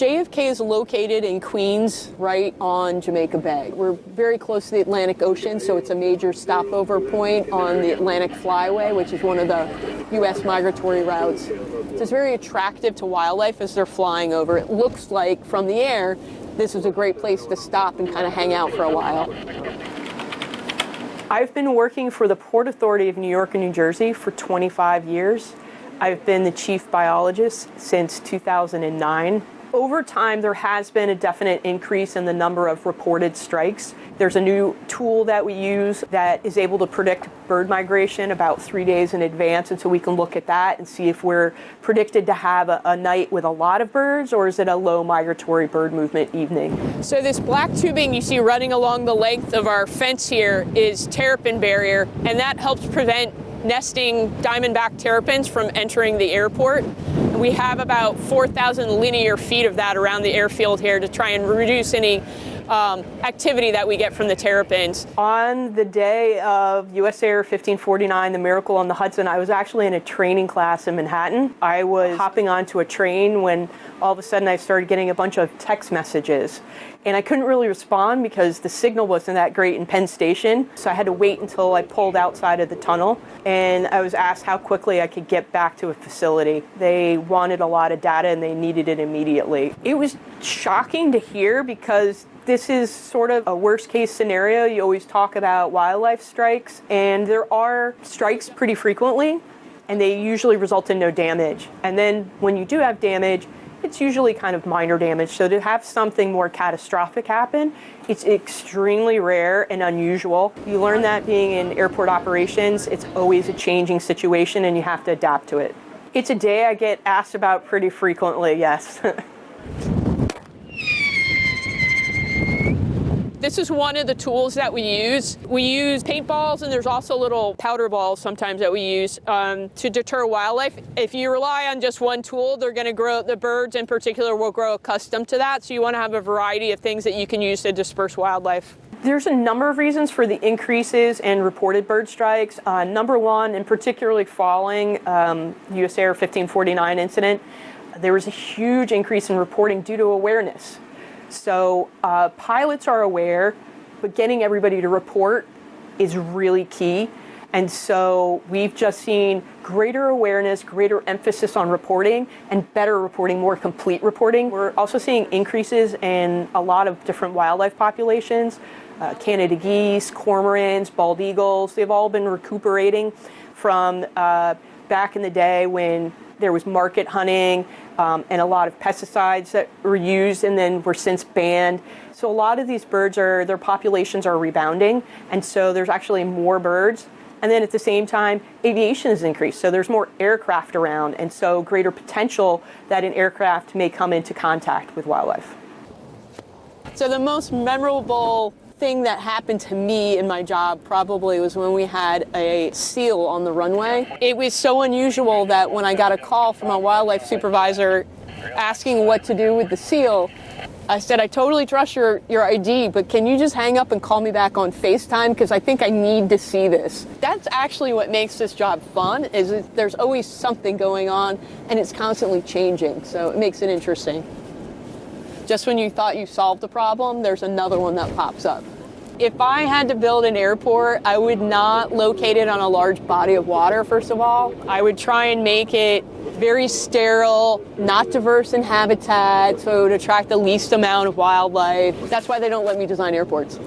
JFK is located in Queens, right on Jamaica Bay. We're very close to the Atlantic Ocean, so it's a major stopover point on the Atlantic Flyway, which is one of the U.S. migratory routes. So it's very attractive to wildlife as they're flying over. It looks like, from the air, this is a great place to stop and kind of hang out for a while. I've been working for the Port Authority of New York and New Jersey for 25 years. I've been the chief biologist since 2009. Over time, there has been a definite increase in the number of reported strikes. There's a new tool that we use that is able to predict bird migration about 3 days in advance, and so we can look at that and see if we're predicted to have a night with a lot of birds, or is it a low migratory bird movement evening. So this black tubing you see running along the length of our fence here is terrapin barrier, and that helps prevent nesting diamondback terrapins from entering the airport. We have about 4,000 linear feet of that around the airfield here to try and reduce any activity that we get from the terrapins. On the day of US Air 1549, the Miracle on the Hudson, I was actually in a training class in Manhattan. I was hopping onto a train when all of a sudden I started getting a bunch of text messages. And I couldn't really respond because the signal wasn't that great in Penn Station. So I had to wait until I pulled outside of the tunnel. And I was asked how quickly I could get back to a facility. They wanted a lot of data and they needed it immediately. It was shocking to hear because this is sort of a worst case scenario. You always talk about wildlife strikes, and there are strikes pretty frequently, and they usually result in no damage. And then when you do have damage, it's usually kind of minor damage. So to have something more catastrophic happen, it's extremely rare and unusual. You learn that being in airport operations, it's always a changing situation and you have to adapt to it. It's a day I get asked about pretty frequently, yes. This is one of the tools that we use. We use paintballs, and there's also little powder balls sometimes that we use to deter wildlife. If you rely on just one tool, they're going to grow, the birds in particular will grow accustomed to that. So you want to have a variety of things that you can use to disperse wildlife. There's a number of reasons for the increases in reported bird strikes. Number one, and particularly following US Air 1549 incident, there was a huge increase in reporting due to awareness. So pilots are aware, but getting everybody to report is really key. And so we've just seen greater awareness, greater emphasis on reporting, and better reporting, more complete reporting. We're also seeing increases in a lot of different wildlife populations. Canada geese, cormorants, bald eagles, they've all been recuperating from back in the day when there was market hunting and a lot of pesticides that were used and then were since banned. So a lot of these birds, their populations are rebounding, and so there's actually more birds. And then at the same time, aviation has increased, so there's more aircraft around, and so greater potential that an aircraft may come into contact with wildlife. So the most memorable thing that happened to me in my job probably was when we had a seal on the runway. It was so unusual that when I got a call from a wildlife supervisor asking what to do with the seal, I said, I totally trust your ID, but can you just hang up and call me back on FaceTime because I think I need to see this. That's actually what makes this job fun, is there's always something going on and it's constantly changing, so it makes it interesting. Just when you thought you solved the problem, there's another one that pops up. If I had to build an airport, I would not locate it on a large body of water, first of all. I would try and make it very sterile, not diverse in habitat, so it would attract the least amount of wildlife. That's why they don't let me design airports.